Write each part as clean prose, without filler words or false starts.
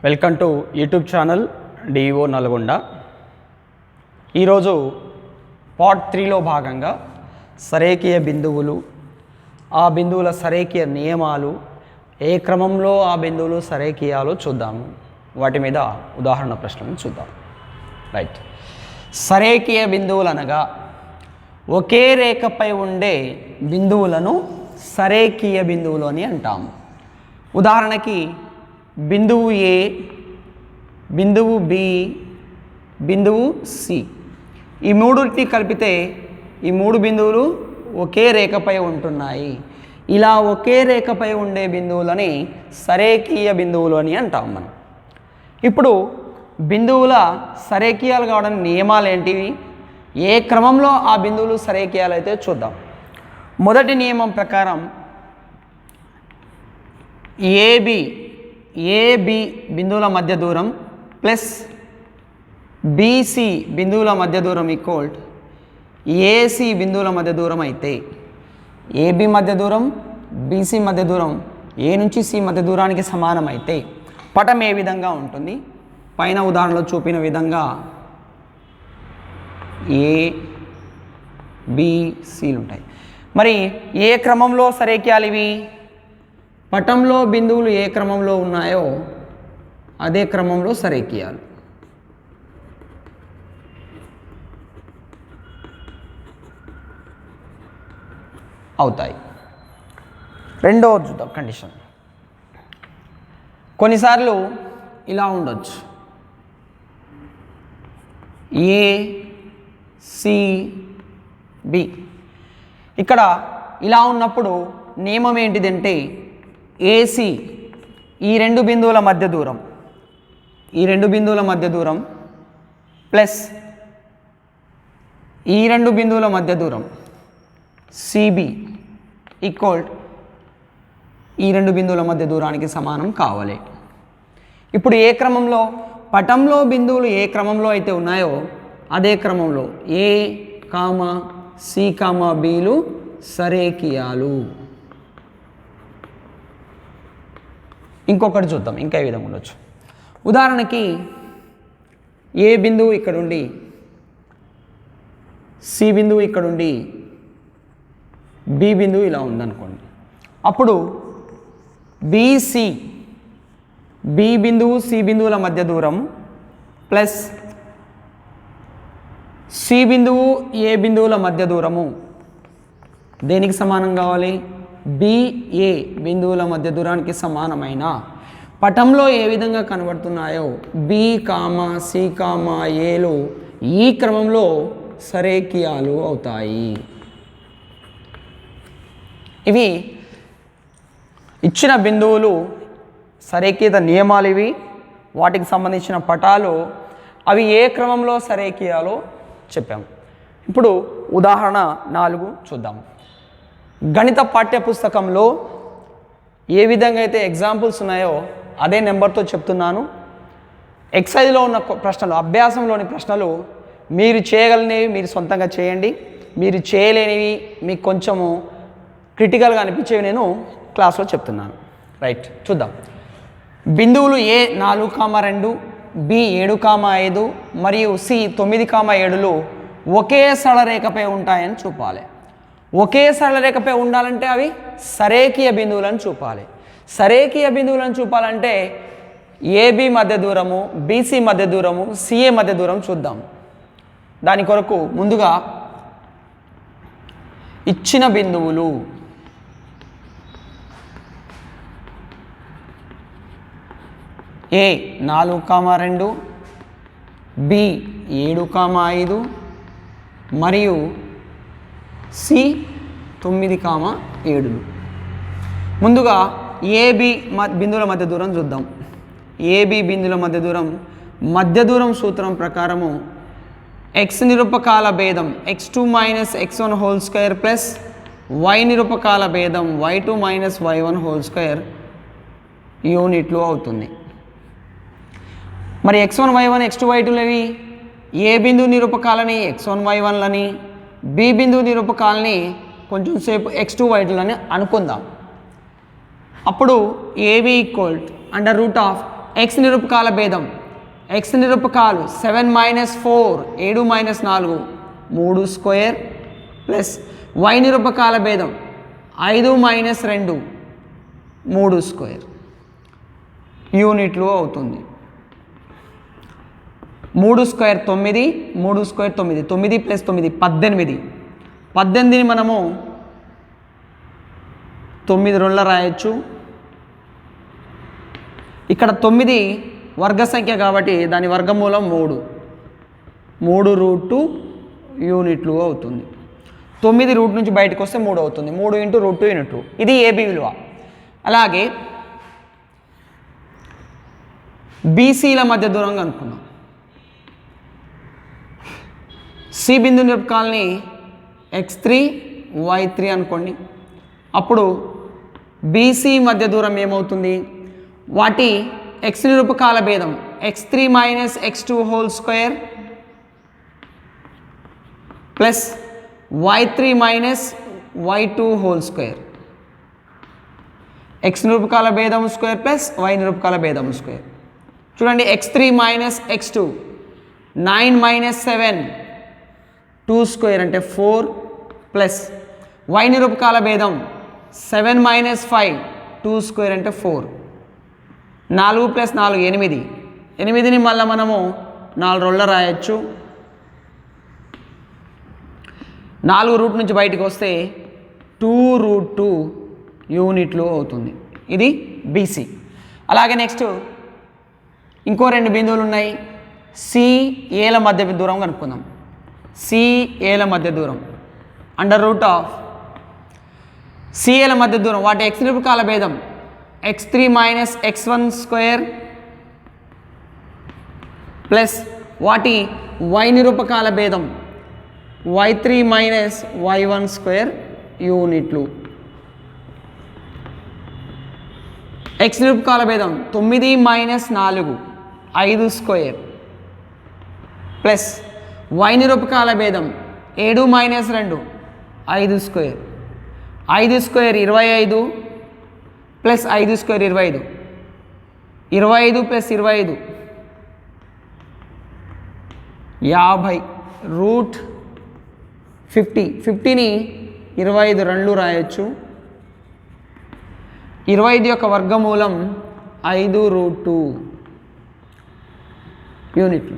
Welcome to YouTube channel DO Nalgonda. ఈరోజు part 3లో భాగంగా సరేఖీయ బిందువులు, ఆ బిందువుల సరేఖీయ నియమాలు, ఏ క్రమంలో ఆ బిందువులు సరేఖీయాలో చూద్దాము. వాటి మీద ఉదాహరణ ప్రశ్నలను చూద్దాం. రైట్. సరేఖీయ బిందువులు అనగా ఒకే రేఖపై ఉండే బిందువులను సరేఖీయ బిందువులు అని అంటాము. ఉదాహరణకి బిందువు ఏ, బిందువు బి, బిందువు సి, ఈ మూడుని కలిపితే ఈ మూడు బిందువులు ఒకే రేఖపై ఉంటున్నాయి. ఇలా ఒకే రేఖపై ఉండే బిందువులని సరేఖీయ బిందువులు అని అంటాం మనం. ఇప్పుడు బిందువుల సరేఖీయాలు కావడానికి నియమాలు ఏంటివి, ఏ క్రమంలో ఆ బిందువులు సరేఖీయాలు అయితే చూద్దాం. మొదటి నియమం ప్రకారం ఏబి బిందువుల మధ్య దూరం ప్లస్ బీసీ బిందువుల మధ్య దూరం ఈక్వల్ ఏసీ బిందువుల మధ్య దూరం అయితే ఏబి మధ్య దూరం బీసీ మధ్య దూరం ఏ నుంచి సి మధ్య దూరానికి సమానం అయితే పటం ఏ విధంగా ఉంటుంది, పైన ఉదాహరణలో చూపిన విధంగా ఏబిసిలు ఉంటాయి. మరి ఏ క్రమంలో సరేఖీయాలు ఇవి? పటంలో బిందువులు ఏ క్రమంలో ఉన్నాయో అదే క్రమంలో సరేఖీయాలు. అవుతాయి. రెండవ చూద్దాం కండిషన్. కొన్నిసార్లు ఇలా ఉండొచ్చు, ఏసిబి. ఇక్కడ ఇలా ఉన్నప్పుడు నియమం ఏంటిదంటే ఏసీ ఈ రెండు బిందువుల మధ్య దూరం ప్లస్ ఈ రెండు బిందువుల మధ్య దూరం సిబి ఈక్వల్ ఈ రెండు బిందువుల మధ్య దూరానికి సమానం కావాలి. ఇప్పుడు ఏ క్రమంలో? పటంలో బిందువులు ఏ క్రమంలో అయితే ఉన్నాయో అదే క్రమంలో ఏ కామా సి కామా బిలు సరేఖీయాలు. ఇంకొకటి చూద్దాం, ఇంకా ఏ విధంగా ఉండొచ్చు. ఉదాహరణకి ఏ బిందువు ఇక్కడుండి, సి బిందువు ఇక్కడుండి, బి బిందువు ఇలా ఉందనుకోండి. అప్పుడు బీసీ బి బిందువు సి బిందువుల మధ్య దూరం ప్లస్ సి బిందువు ఏ బిందువుల మధ్య దూరము దేనికి సమానం కావాలి? బిఏ బిందువుల మధ్య దూరానికి సమానమైన పటంలో ఏ విధంగా కనబడుతున్నాయో బి కామా సి కామా ఏలు ఈ క్రమంలో సరేఖీయాలు అవుతాయి. ఇవి ఇచ్చిన బిందువులు సరేఖీయత నియమాలు. ఇవి వాటికి సంబంధించిన పటాలు, అవి ఏ క్రమంలో సరేఖీయాలో చెప్పాము. ఇప్పుడు ఉదాహరణ 4 చూద్దాం. గణిత పాఠ్య పుస్తకంలో ఏ విధంగా అయితే ఎగ్జాంపుల్స్ ఉన్నాయో అదే నెంబర్తో చెప్తున్నాను. ఎక్సైజ్లో ఉన్న ప్రశ్నలు, అభ్యాసంలోని ప్రశ్నలు మీరు చేయగలిగినవి మీరు సొంతంగా చేయండి, మీరు చేయలేనివి మీకు కొంచెము క్రిటికల్గా అనిపించేవి నేను క్లాస్లో చెప్తున్నాను. రైట్, చూద్దాం. బిందువులు ఏ 4,2, బి 7,5 మరియు సి 9,7లు ఒకే సరళరేఖపై ఉంటాయని చూపాలి. ఒకే సరళరేఖపై ఉండాలంటే అవి సరేఖీయ బిందువులను చూపాలి. సరేఖీయ బిందువులను చూపాలంటే ఏబి మధ్య దూరము, బీసీ మధ్య దూరము, సిఏ మధ్య దూరం చూద్దాం. దాని కొరకు ముందుగా ఇచ్చిన బిందువులు ఏ 4,2, బి 7,5 మరియు సి 9,7. ముందుగా ఏబి బిందువుల మధ్య దూరం చూద్దాం. ఏబి బిందువుల మధ్య దూరం సూత్రం ప్రకారము ఎక్స్ నిరూపకాల భేదం x2 - x1 whole square plus y నిరూపకాల భేదం y2 - y1 హోల్ స్క్వేర్ యూనిట్లు అవుతుంది. మరి x1 y1 x2 y2లని ఏ బిందువు నిరూపకాలని x1 y1లని, బి బిందువు నిరూపకాలని కొంచెం సేపు x2 y2లని అనుకుందాం. అప్పుడు ఏబి ఈక్వల్ √2 ఎక్స్ నిరూపకాల భేదం. ఎక్స్ నిరూపకాలు 7 - 4 7 - 4 3 స్క్వేర్ ప్లస్ వై నిరూపకాల భేదం 5 - 2 3 స్క్వేర్ యూనిట్లు అవుతుంది. 3 స్క్వేర్ 9 3 స్క్వేర్ 9 9 + 9 18 18ని మనము 9 2 రాయొచ్చు. ఇక్కడ 9 వర్గ సంఖ్య కాబట్టి దాని వర్గమూలం 3 3√2 యూనిట్లు అవుతుంది. 9 రూట్ నుంచి బయటకు వస్తే 3 అవుతుంది. 3 × √2 యూనిట్లు. ఇది ఏబి విలువ. అలాగే బీసీల మధ్య దూరం కనుక్కున్నాం. సి బిందు నిరూపకాలని x3 y3 అనుకోండి. అప్పుడు బీసీ మధ్య దూరం ఏమవుతుంది? వాటి ఎక్స్ నిరూపకాల భేదం x3 - x2 whole square plus y3 - y2 whole square. X నిరూపకాల భేదం స్క్వేర్ ప్లస్ వై నిరూపకాల భేదం స్క్వేర్. చూడండి x3 - x2 9 - 7 2 స్క్వేర్ అంటే 4 ప్లస్ వై నిరూపకాల భేదం 7 - 5 2 స్క్వేర్ అంటే 4 4 + 4 8 8ని మళ్ళీ మనము 4 2 రాయొచ్చు. 4 రూట్ నుంచి బయటకు వస్తే 2√2 యూనిట్లు అవుతుంది. ఇది బీసీ. అలాగే నెక్స్ట్ ఇంకో 2 బిందువులు ఉన్నాయి. సిఏల మధ్య దూరం కనుక్కుందాం. సిఏల మధ్య దూరం √, సిఏల మధ్య దూరం వాటి ఎక్స్ నిరూపకాల భేదం x3 - x1 స్క్వేర్ ప్లస్ వాటి వై నిరూపకాల భేదం y3 - y1 స్క్వేర్ యూనిట్లు. ఎక్స్ నిరూపకాల భేదం 9 - 4 5 స్క్వేర్ ప్లస్ వై నిరూపకాల భేదం 7 - 2 5 స్క్వేర్. 5 స్క్వేర్ 25 ప్లస్ 5 స్క్వేర్ 25 25 + 25 50 √50 50ని 25 2 రాయొచ్చు. 25 యొక్క వర్గమూలం 5√2 యూనిట్లు.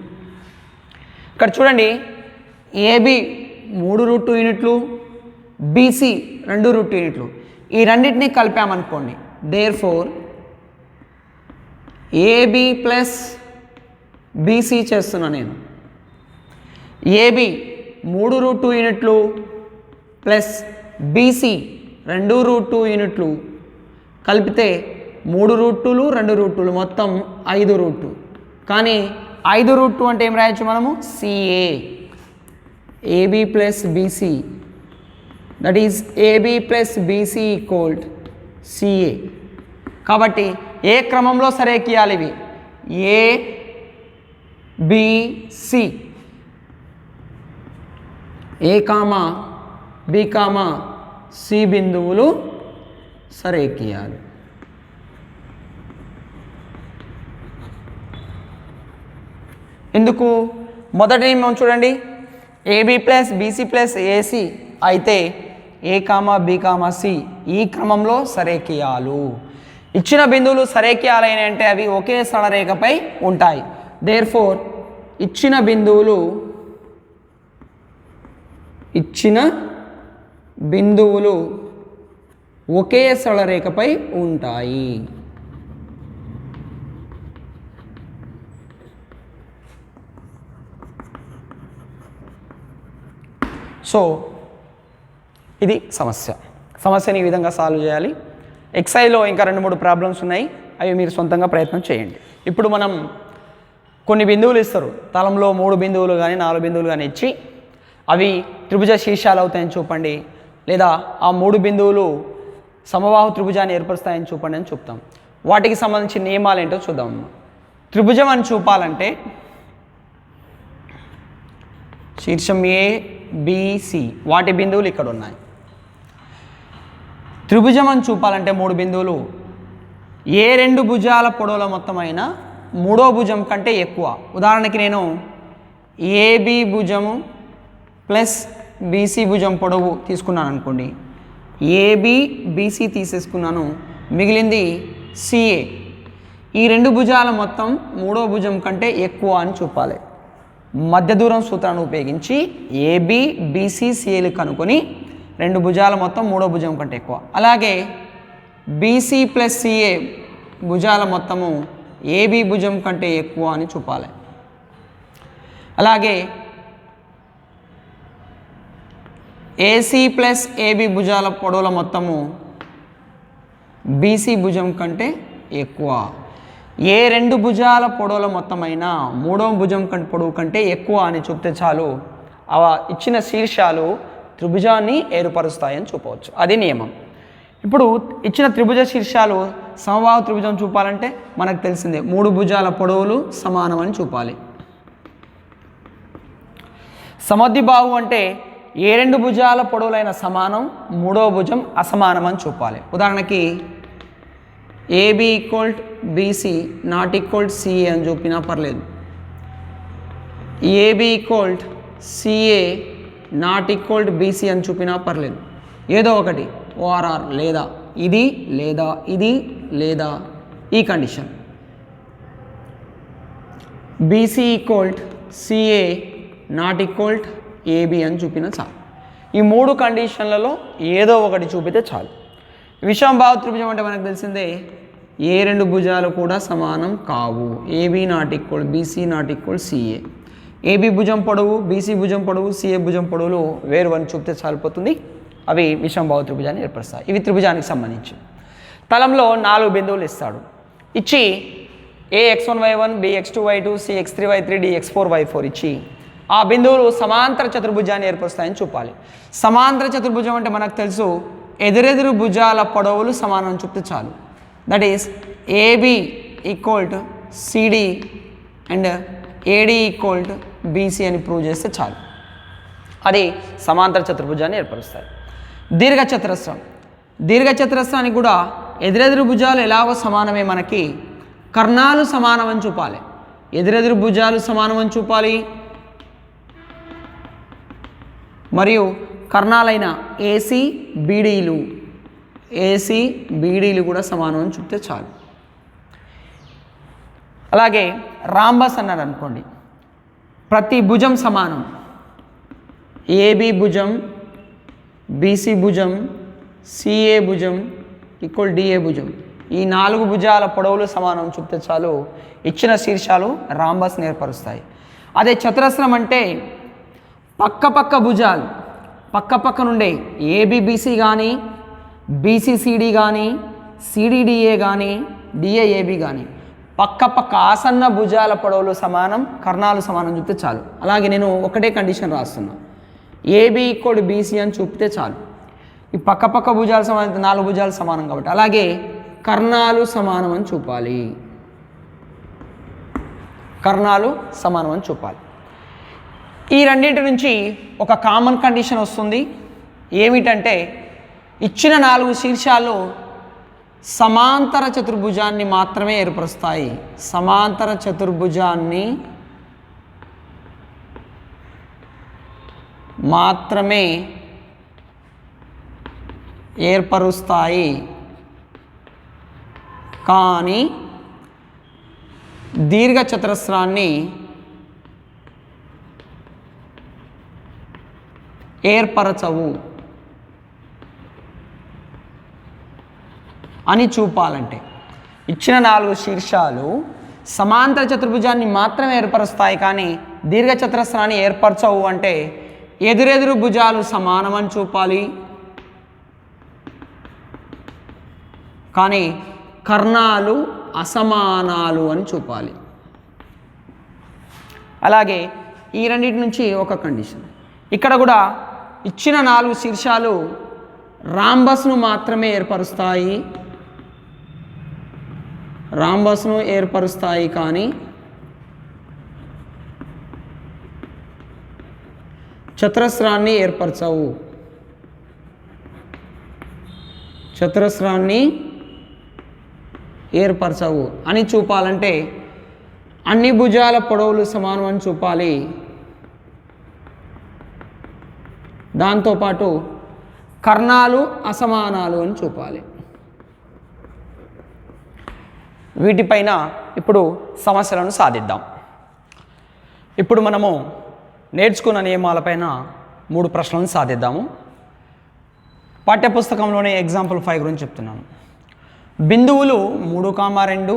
ఇక్కడ చూడండి ఏబి 3√2 యూనిట్లు, బీసీ 2√2 యూనిట్లు. ఈ రెండింటినీ కలిపామనుకోండి. దేర్ఫోర్ ఏబి ప్లస్ బీసీ చేస్తున్నా నేను. ఏబి 3√2 యూనిట్లు ప్లస్ బీసీ 2√2 యూనిట్లు కలిపితే 3√2 2√2 మొత్తం 5√2. కానీ 5√2 అంటే ఏం రాయొచ్చు మనము? CA. AB plus BC, that is AB plus BC equal CA. కాబట్టి ఏ క్రమంలో సరేకియాలి ఇవి? A B C. A comma B comma C బిందువులు సరేకియాలి. ఎందుకు? మొదటి మనం చూడండి, AB plus BC plus AC అయితే A comma B comma C ఈ క్రమంలో సరేకియాలు. ఇచ్చిన బిందువులు సరేకియాలని అంటే అవి ఒకే సరళరేఖపై ఉంటాయి. దేర్ఫోర్ ఇచ్చిన బిందువులు ఒకే సరళరేఖపై ఉంటాయి. సో ఇది సమస్యని ఈ విధంగా సాల్వ్ చేయాలి. ఎక్సైలో ఇంకా 2-3 ప్రాబ్లమ్స్ ఉన్నాయి, అవి మీరు సొంతంగా ప్రయత్నం చేయండి. ఇప్పుడు మనం కొన్ని బిందువులు ఇస్తారు, తలంలో 3 బిందువులు కానీ 4 బిందువులు కానీ ఇచ్చి అవి త్రిభుజ శీర్షాలు అవుతాయని చూపండి, లేదా ఆ 3 బిందువులు సమబాహు త్రిభుజాన్ని ఏర్పరుస్తాయని చూపండి అని చెప్తాం. వాటికి సంబంధించిన నియమాలు ఏంటో చూద్దాం. త్రిభుజం అని చూపాలంటే శీర్షం ఏ బిసి వాటి బిందువులు ఇక్కడ ఉన్నాయి. త్రిభుజం అని చూపాలంటే 3 బిందువులు ఏ 2 భుజాల పొడవుల మొత్తం అయినా మూడో భుజం కంటే ఎక్కువ. ఉదాహరణకి నేను ఏబి భుజము ప్లస్ బీసీ భుజం పొడవు తీసుకున్నాను అనుకోండి. ఏబి బీసీ తీసేసుకున్నాను, మిగిలింది సిఏ. ఈ రెండు భుజాల మొత్తం మూడో భుజం కంటే ఎక్కువ అని చూపాలి. మధ్య దూరం సూత్రాన్ని ఉపయోగించి ఏబి బీసీ సిఏలు కనుక్కొని రెండు భుజాల మొత్తం మూడో భుజం కంటే ఎక్కువ. అలాగే బీసీ ప్లస్ సిఏ భుజాల మొత్తము ఏబి భుజం కంటే ఎక్కువ అని చూపాలి. అలాగే ఏసీ ప్లస్ ఏబి భుజాల పొడవుల మొత్తము బీసీ భుజం కంటే ఎక్కువ. ఏ రెండు భుజాల పొడవుల మొత్తమైనా మూడవ భుజం కంటే పొడవు కంటే ఎక్కువ అని చూపితే చాలు ఇచ్చిన శీర్షాలు త్రిభుజాన్ని ఏర్పరుస్తాయని చూపవచ్చు. అది నియమం. ఇప్పుడు ఇచ్చిన త్రిభుజ శీర్షాలు సమబాహు త్రిభుజం చూపాలంటే మనకు తెలిసిందే, మూడు భుజాల పొడవులు సమానం అని చూపాలి. సమద్విబాహు అంటే ఏ రెండు భుజాల పొడవులైన సమానం, మూడవ భుజం అసమానం అని చూపాలి. ఉదాహరణకి AB equal BC not equal CA అని చూపినా పర్లేదు. AB equal CA not equal BC అని చూపినా పర్లేదు. ఏదో ఒకటి ఓఆర్ఆర్ లేదా ఇది లేదా ఇది లేదా ఈ condition. BC equal CA not equal AB అని చూపినా చాలు. ఈ మూడు కండిషన్లలో ఏదో ఒకటి చూపితే చాలు. విషమబాహు త్రిభుజం అంటే మనకు తెలిసిందే, ఏ రెండు భుజాలు కూడా సమానం కావు. AB not equal BC not equal CA. ఏబి భుజం పొడవు, బీసీ భుజం పొడవు, సిఏ భుజం పొడవులు వేరు అని చూపితే చాలిపోతుంది. అవి విషమబాహు త్రిభుజాన్ని ఏర్పరుస్తాయి. ఇవి త్రిభుజానికి సంబంధించి. తలంలో 4 బిందువులు ఇస్తాడు. ఇచ్చి AX1Y1 BX2Y2 CX3Y3 DX4Y4 ఇచ్చి ఆ బిందువులు సమాంతర చతుర్భుజాన్ని ఏర్పరుస్తాయని చూపాలి. సమాంతర చతుర్భుజం అంటే మనకు తెలుసు, ఎదురెదురు భుజాల పొడవులు సమానం అని చెప్తే చాలు. That is AB equal to CD and AD equal to BC అని ప్రూవ్ చేస్తే చాలు. అది సమాంతర చతుర్భుజాన్ని ఏర్పరుస్తాయి. దీర్ఘచతురస్రం, దీర్ఘచతురస్రానికి కూడా ఎదురెదురు భుజాలు ఎలాగో సమానమే, మనకి కర్ణాలు సమానమని చూపాలి. ఎదురెదురు భుజాలు సమానమని చూపాలి మరియు కర్ణాలైన ఏసీ బీడీలు కూడా సమానం అని చూపితే చాలు. అలాగే రాంబస్ అన్నాడు అనుకోండి, ప్రతి భుజం సమానం. ఏబి భుజం, బీసీ భుజం, సిఏ భుజం ఈక్వల్ డిఏ భుజం. ఈ 4 భుజాల పొడవులు సమానం చూపితే చాలు ఇచ్చిన శీర్షాలు రాంబస్ని ఏర్పరుస్తాయి. అదే చతురస్రం అంటే పక్క భుజాలు పక్క నుండే ఏబిబిసి కానీ, బీసీసీడి కానీ, సిడిడిఏ కానీ, డిఏఏబి కానీ పక్క ఆసన్న భుజాల పొడవులు సమానం, కర్ణాలు సమానం చూపితే చాలు. అలాగే నేను ఒకటే కండిషన్ రాస్తున్నా, ఏబి ఈక్వల్ బీసీ అని చూపితే చాలు. ఈ పక్క భుజాలు సమానం, 4 భుజాలు సమానం కాబట్టి. అలాగే కర్ణాలు సమానం అని చూపాలి. కర్ణాలు సమానం అని చూపాలి. ఈ రెండింటి నుంచి ఒక కామన్ కండిషన్ వస్తుంది. ఏమిటంటే ఇచ్చిన 4 శీర్షాలు సమాంతర చతుర్భుజాన్ని మాత్రమే ఏర్పరుస్తాయి. సమాంతర చతుర్భుజాన్ని మాత్రమే ఏర్పరుస్తాయి, కానీ దీర్ఘచతురస్రాన్ని ఏర్పరచవు అని చూపాలంటే ఇచ్చిన 4 శీర్షాలు సమాంతర చతుర్భుజాన్ని మాత్రమే ఏర్పరుస్తాయి, కానీ దీర్ఘచతురస్రాన్ని ఏర్పరచవు అంటే ఎదురెదురు భుజాలు సమానమని చూపాలి, కానీ కర్ణాలు అసమానాలు అని చూపాలి. అలాగే ఈ రెండింటి నుంచి ఒక కండిషన్. ఇక్కడ కూడా ఇచ్చిన 4 శీర్షాలు రాంబస్ను మాత్రమే ఏర్పరుస్తాయి, కానీ చతురస్రాన్ని ఏర్పరచవు. అని చూపాలంటే అన్ని భుజాల పొడవులు సమానం అని చూపాలి. దాంతోపాటు కర్ణాలు అసమానాలు అని చూపాలి. వీటిపైన ఇప్పుడు సమస్యలను సాధిద్దాం. ఇప్పుడు మనము నేర్చుకున్న నియమాలపైన 3 ప్రశ్నలను సాధిద్దాము. పాఠ్యపుస్తకంలోనే ఎగ్జాంపుల్ 5 గురించి చెప్తున్నాను. బిందువులు 3,2,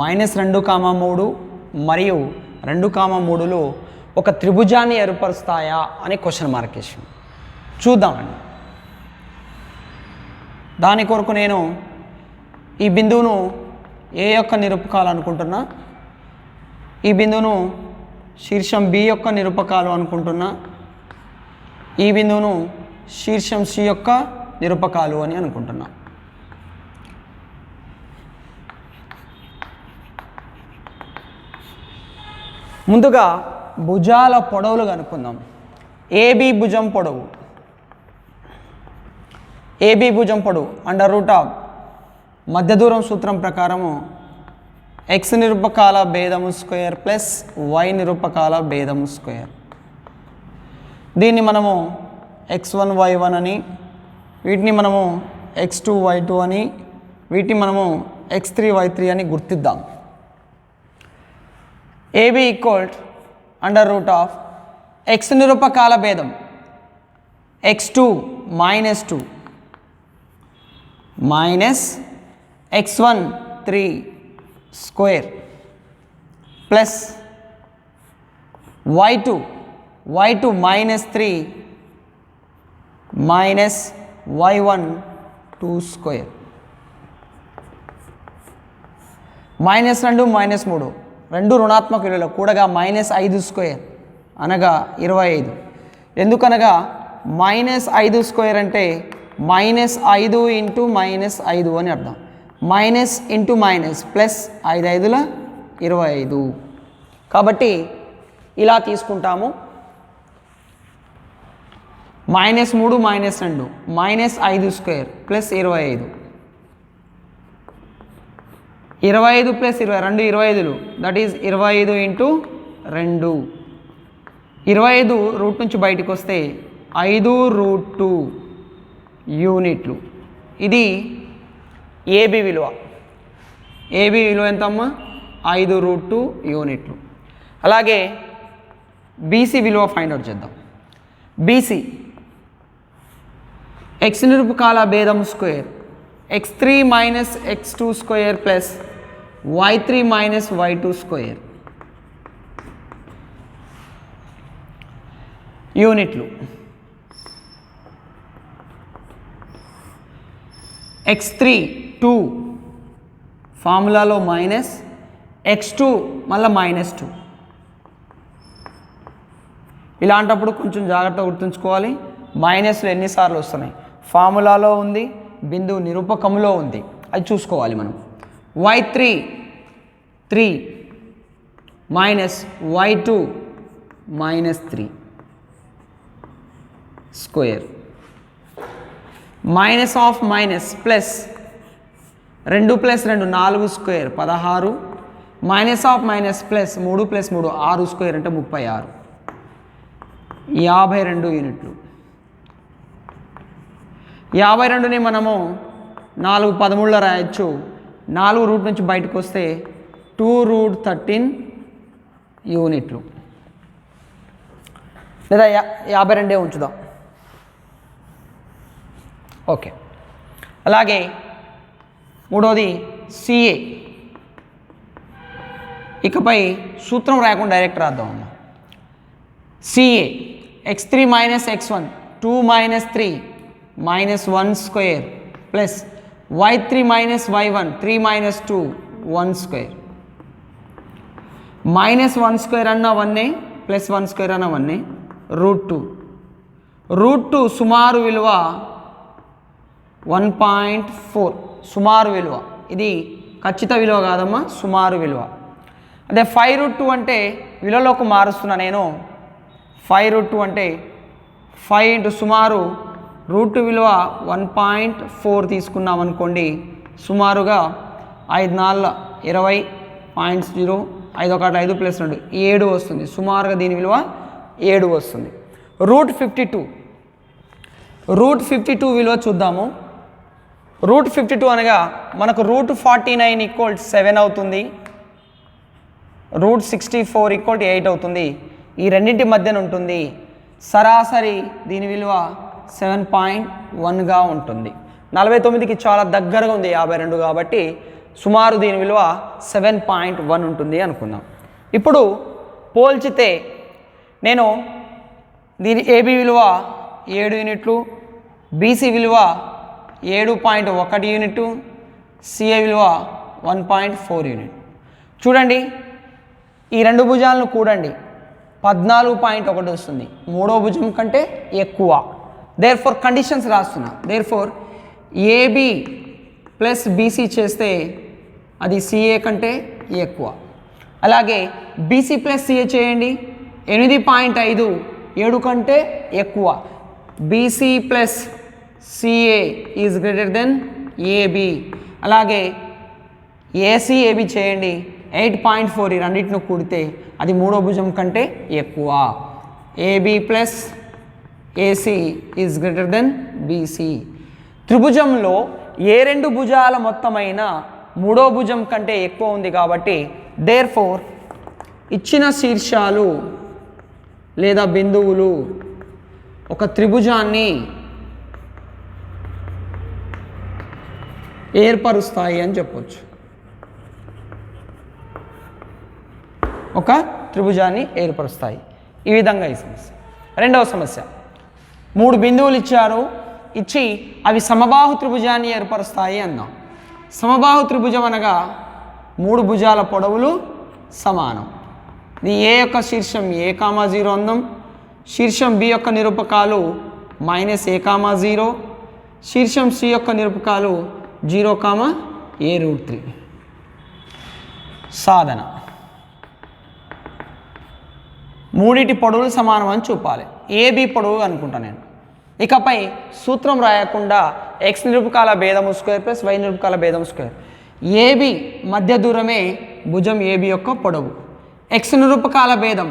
-2,3 మరియు 2,3లో ఒక త్రిభుజాన్ని ఏర్పరుస్తాయా అని క్వశ్చన్ మార్క్ వేసి చూద్దామండి. దాని కొరకు నేను ఈ బిందువును ఏ యొక్క నిరూపకాలు అనుకుంటున్నా, ఈ బిందువును శీర్షం బి యొక్క నిరూపకాలు అనుకుంటున్నా, ఈ బిందువును శీర్షం సి యొక్క నిరూపకాలు అని అనుకుంటున్నా. ముందుగా భుజాల పొడవులు కనుక్కుందాం. ఏబి భుజం పొడవు, ఏబి భుజం పొడవు √ మధ్య దూరం సూత్రం ప్రకారము x నిరూపకాల భేదము స్క్వేర్ ప్లస్ y నిరూపకాల భేదము స్క్వేర్. దీన్ని మనము x1 y1 అని, వీటిని మనము x2 y2 అని, వీటిని మనము x3 y3 అని గుర్తిద్దాం. AB √ x నిరూపకాల భేదం x2 - 2 minus x1 3 square plus y2 -3 minus y1 2 square. -2 -3 రెండు రుణాత్మక విలువలు కూడగా -5 స్క్వేర్ అనగా 25. ఎందుకనగా -5 స్క్వేర్ అంటే -5 × -5 అని అర్థం. మైనస్ ఇంటూ మైనస్ ప్లస్ 5 5ల 25. కాబట్టి ఇలా తీసుకుంటాము. -3 -2 -5 స్క్వేర్ ప్లస్ 25. 25 ప్లస్ 20 25లు దట్ ఈజ్ 25 × 2. 25 రూట్ నుంచి బయటకు వస్తే 5√2 యూనిట్లు. ఇది ఏబి విలువ. ఏబి విలువ ఎంతమ్మా? 5√2 యూనిట్లు. అలాగే బీసీ విలువ ఫైండ్ అవుట్ చేద్దాం. బీసీ x నిరూపకాల భేదం square x3 - x2 square plus y3 - y2 square యూనిట్లు. x3 2 ఫార్ములాలో మైనస్, x2 మళ్ళీ -2. ఇలాంటప్పుడు కొంచెం జాగ్రత్తగా గుర్తుంచుకోవాలి. మైనస్లు ఎన్నిసార్లు వస్తున్నాయి, ఫార్ములాలో ఉంది, బిందువు నిరూపకంలో ఉంది, అది చూసుకోవాలి మనం. y3 3 minus y2 -3 square minus of minus plus 2 + 2 4 square 16. Minus of minus plus 3 + 3 6 square అంటే 36. 52 యూనిట్లు. 52ని మనము 4 13లో రాయొచ్చు. 4 రూట్ నుంచి బయటకు వస్తే 2√13 యూనిట్లు, లేదా 52 ఉంచుదాం. ఓకే. అలాగే మూడవది సిఏ. ఇకపై సూత్రం రాయకుండా డైరెక్ట్ రాద్దాం అమ్మ. CA x3 - x1 2 - 3 -1 square plus y3 - y1 3 - 2 1 square. -1 square అన్న 1 ప్లస్ 1 స్క్వేర్ అన్న 1 √2. √2 సుమారు విలువ 1.4 సుమారు విలువ. ఇది ఖచ్చిత విలువ కాదమ్మా, సుమారు విలువ. అదే 5√2 అంటే విలువలోకి మారుస్తున్నా నేను. 5√2 అంటే 5 × సుమారు √2 విలువ 1.4 తీసుకున్నాం అనుకోండి. సుమారుగా 5 4 20.0 5 1 5 ప్లస్ 2 7 వస్తుంది. సుమారుగా దీని విలువ 7 వస్తుంది. రూట్ 52 విలువ చూద్దాము. రూట్ 52 అనగా మనకు రూట్ 49 ఈక్వల్ 7 అవుతుంది. రూట్ 64 ఈక్వల్ 8 అవుతుంది. ఈ రెండింటి మధ్యన ఉంటుంది. సరాసరి దీని విలువ 7.1గా ఉంటుంది. 49కి చాలా దగ్గరగా ఉంది 52 కాబట్టి సుమారు దీని విలువ 7.1 ఉంటుంది అనుకుందాం. ఇప్పుడు పోల్చితే నేను దీని ఏబి విలువ 7 యూనిట్లు, బీసీ విలువ 7.1 యూనిట్, సిఏ విలువ 1.4 యూనిట్. చూడండి ఈ రెండు భుజాలను కూడండి 14.1 వస్తుంది. మూడో భుజం కంటే ఎక్కువ. దేర్ ఫోర్ కండిషన్స్ రాస్తున్నా. Therefore AB plus BC చేస్తే అది సిఏ కంటే ఎక్కువ. అలాగే బీసీ ప్లస్ సిఏ చేయండి 8.5 7 కంటే ఎక్కువ. BC plus CA is greater than AB. అలాగే ఏసీ ఏబి చేయండి 8.4 ఈ రెండింటిని కూడితే అది మూడో భుజం కంటే ఎక్కువ. AB plus AC is greater than BC. త్రిభుజంలో ఏ రెండు భుజాల మొత్తమైన మూడో భుజం కంటే ఎక్కువ ఉంది కాబట్టి దేర్ ఫోర్ ఇచ్చిన శీర్షాలు లేదా బిందువులు ఒక త్రిభుజాన్ని ఏర్పరుస్తాయి అని చెప్పొచ్చు. ఒక త్రిభుజాన్ని ఏర్పరుస్తాయి. ఈ విధంగా ఈ సమస్య. రెండవ సమస్య, 3 బిందువులు ఇచ్చారు. ఇచ్చి అవి సమబాహు త్రిభుజాన్ని ఏర్పరుస్తాయి అన్నాం. సమబాహు త్రిభుజం అనగా 3 భుజాల పొడవులు సమానం. ఇది ఏ యొక్క శీర్షం a,0 అందాం. శీర్షం బి యొక్క నిరూపకాలు -a,0. శీర్షం సి యొక్క నిరూపకాలు 0,a√3. సాధన మూడిటి పొడవులు సమానం అని చూపాలి. ఏబి పొడవు అనుకుంటా నేను. ఇకపై సూత్రం రాయకుండా x నిరూపకాల భేదము స్క్వేర్ ప్లస్ y నిరూపకాల భేదము స్క్వేర్. ఏబి మధ్య దూరమే భుజం ఏబి యొక్క పొడవు. x నిరూపకాల భేదం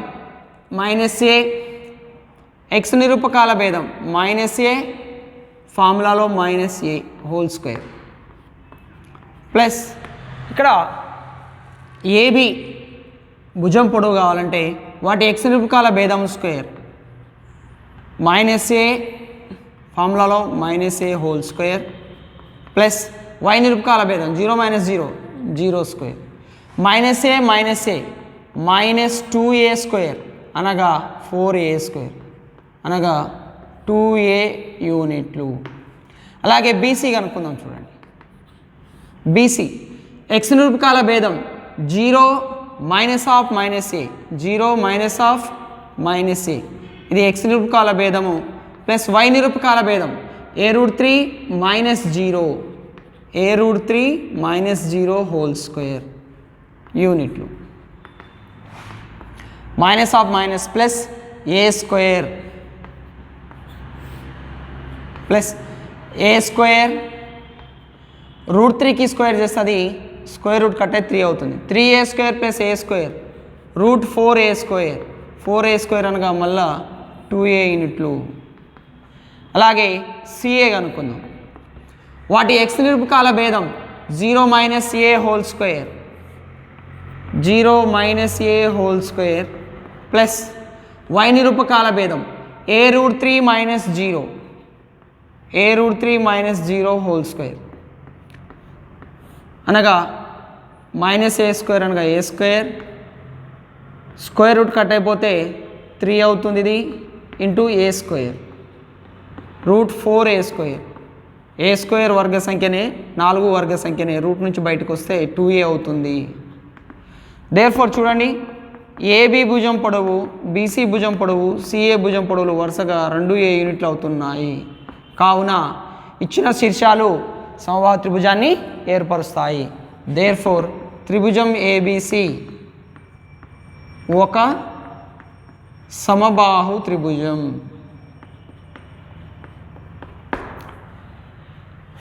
-a, x నిరూపకాల భేదం -a, ఫార్ములాలో -a whole square plus ఇక్కడ ఏబి భుజం పొడవు కావాలంటే వాటి x నిరూపకాల భేదం square -a, ఫార్ములాలో -a whole square plus y నిరూపకాల భేదం 0 - 0 0 స్క్వేర్ -a -2a స్క్వేర్ అనగా 4a స్క్వేర్ అనగా 2a యూనిట్లు. అలాగే బీసీ కనుక్కుందాం. చూడండి బీసీ x నిరూపకాల భేదం 0 - -a ఇది x నిరూపకాల భేదము ప్లస్ y నిరూపకాల భేదం a√3 - 0 హోల్ స్క్వేర్ యూనిట్లు. Minus plus a square plus a square √3కి స్క్వేర్ చేస్తుంది. స్క్వేర్ రూట్ కట్టే 3 అవుతుంది. 3a square plus a square √4a square 4a square అనగా మళ్ళా 2a యూనిట్లు. అలాగే సిఏ కనుక్కుందాం. వాటి x నిరూపకాల భేదం 0 - a whole square plus y నిరూపకాల భేదం a√3 - 0 హోల్ స్క్వేర్ అనగా -a స్క్వేర్ అనగా a square square root cut అయిపోతే 3 అవుతుంది. ఇది into a square √4a square. a square వర్గ సంఖ్యనే 4 వర్గ సంఖ్యనే రూట్ నుంచి బయటకు వస్తే 2a అవుతుంది. దేర్ఫోర్ చూడండి ఏబి భుజం పొడవు, బీసీ భుజం పొడవు, సిఏ భుజం పొడవులు వరుసగా 2a యూనిట్లు అవుతున్నాయి. కావున ఇచ్చిన శీర్షాలు సమబాహు త్రిభుజాన్ని ఏర్పరుస్తాయి. దేర్ఫోర్ త్రిభుజం ఏబిసి ఒక సమబాహు త్రిభుజం.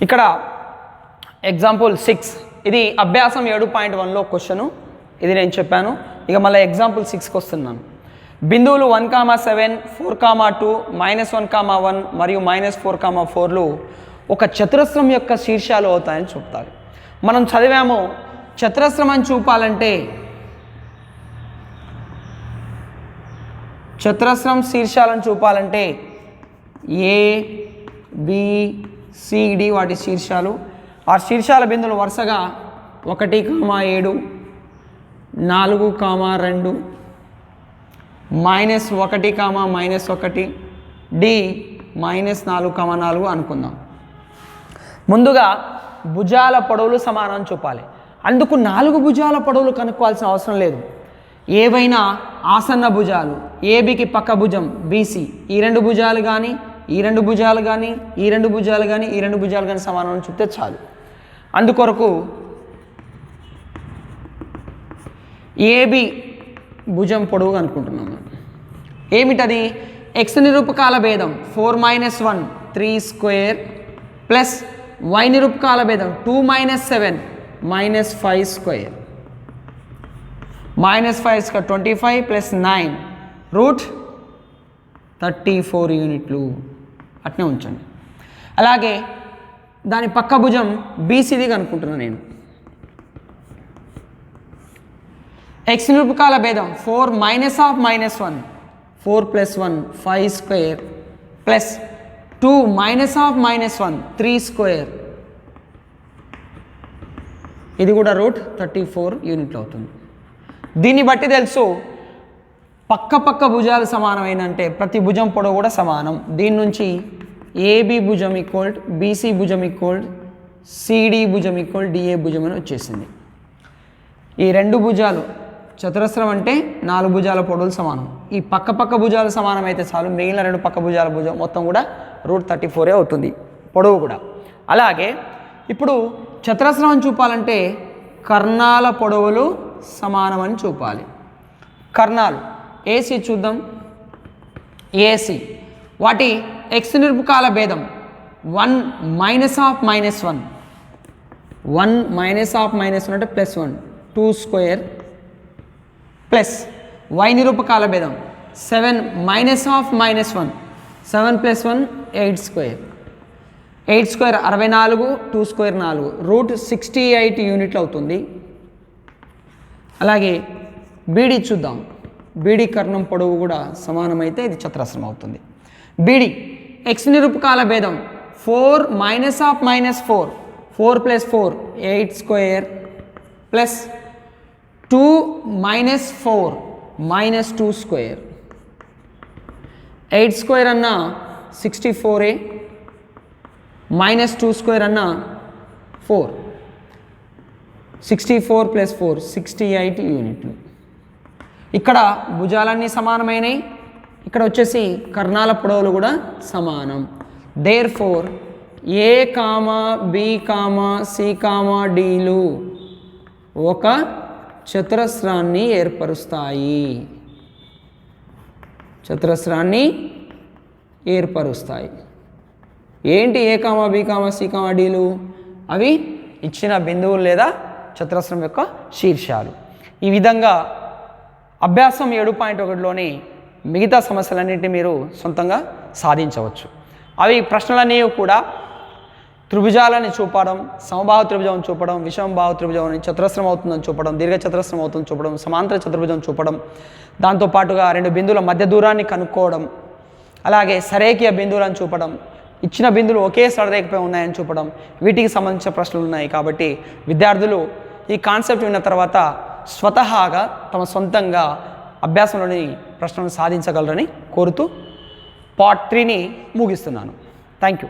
ఇక్కడ ఎగ్జాంపుల్ 6 ఇది అభ్యాసం 7.1లో క్వశ్చను. ఇది నేను చెప్పాను ఇక మళ్ళీ ఎగ్జాంపుల్ 6కి వస్తున్నాను. బిందువులు 1,7, 4,2, -1,1 మరియు -4,4లు ఒక చతురస్రం యొక్క శీర్షాలు అవుతాయని చూపుతారు. మనం చదివాము చతురస్రం అని చూపాలంటే చతురస్రం శీర్షాలను చూపాలంటే ఏ బి సి డి వాటి శీర్షాలు. ఆ శీర్షాల బిందువులు వరుసగా 1,7, 4,2, -1, -1, డి -4,4 అనుకుందాం. ముందుగా భుజాల పొడవులు సమానం చూపాలి. అందుకు 4 భుజాల పొడవులు కనుక్కోవాల్సిన అవసరం లేదు. ఏవైనా ఆసన్న భుజాలు ఏబికి పక్క భుజం బీసీ ఈ 2 భుజాలు కానీ ఈ 2 భుజాలు కానీ ఈ 2 భుజాలు కానీ ఈ 2 భుజాలు కానీ సమానం చూపితే చాలు. అందుకొరకు ఏబి భుజం పొడవు అనుకుంటున్నాము. ఏమిటది? ఎక్స్ నిరూపకాల భేదం 4 - 1 3² ప్లస్ వై నిరూపకాల భేదం 2 - 7 -5². -5 25 ప్లస్ 9 √34 యూనిట్లు అట్నే ఉంచండి. అలాగే దాని పక్క భుజం బీసీది కనుక్కుంటున్నాను నేను. ఎక్స్ నిరూపకాల భేదం 4 - -1 4 + 1 5² ప్లస్ 2 - -1 3². ఇది కూడా √34 యూనిట్లు అవుతుంది. దీన్ని బట్టి తెలుసు పక్క భుజాలు సమానమైన అంటే ప్రతి భుజం పొడవు కూడా సమానం. దీని నుంచి ఏబి భుజం ఈక్వల్ బీసీ భుజం ఈక్వల్ సిడి భుజం ఈక్వల్ డిఏ భుజం అని వచ్చేసింది. ఈ 2 భుజాలు చతురస్రం అంటే 4 భుజాల పొడవులు సమానం. ఈ పక్క భుజాలు సమానం అయితే చాలు, మిగిలిన 2 పక్క భుజాల భుజం మొత్తం కూడా √34 అవుతుంది పొడవు కూడా. అలాగే ఇప్పుడు చతురస్రం అని చూపాలంటే కర్ణాల పొడవులు సమానమని చూపాలి. కర్ణాలు ఏసీ చూద్దాం. ఏసీ వాటి ఎక్స్ నిరూపకాల భేదం 1 - -1 అంటే +1 2² ప్లస్ వై నిరూపకాల భేదం 7 - -1 7 + 1 8² 8² 64 2² 4 √68 యూనిట్లు అవుతుంది. అలాగే బీడీ చూద్దాం. బీడీ కర్ణం పొడవు కూడా సమానమైతే ఇది చతురస్రం అవుతుంది. బీడీ ఎక్స్ నిరూపకాల భేదం 4 - -4 4 + 4 8² ప్లస్ 2 - 4 -2² 8² అన్న 64 -2² అన్న 4 64 + 4 68 యూనిట్లు. ఇక్కడ భుజాలన్నీ సమానమైనవి. ఇక్కడ వచ్చేసి కర్ణాల పొడవులు కూడా సమానం. Therefore A comma B comma C comma డీలు ఒక చతురస్రాన్ని ఏర్పరుస్తాయి. చతురస్రాన్ని ఏర్పరుస్తాయి. ఏంటి A comma B comma C comma డీలు? అవి ఇచ్చిన బిందువులు లేదా చతురస్రం యొక్క శీర్షాలు. ఈ విధంగా అభ్యాసం 7.1లోని మిగతా సమస్యలన్నింటినీ మీరు సొంతంగా సాధించవచ్చు. అవి ప్రశ్నలన్నీ కూడా త్రిభుజాలని చూపడం, సమబాహు త్రిభుజం చూపడం, విషమబాహు త్రిభుజం చతురస్రం అవుతుందని చూపడం, దీర్ఘ చతురస్రం అవుతుందని చూపడం, సమాంతర చతుర్భుజం చూపడం, దాంతోపాటుగా 2 బిందువుల మధ్య దూరాన్ని కనుక్కోవడం, అలాగే సరేఖీయ బిందువులను చూపడం, ఇచ్చిన బిందువులు ఒకే సరళరేఖపై ఉన్నాయని చూపడం, వీటికి సంబంధించిన ప్రశ్నలు ఉన్నాయి. కాబట్టి విద్యార్థులు ఈ కాన్సెప్ట్ విన్న తర్వాత స్వతహాగా తమ సొంతంగా అభ్యాసంలోని ప్రశ్నలను సాధించగలరని కోరుతూ పార్ట్ 3ని ముగిస్తున్నాను. Thank you.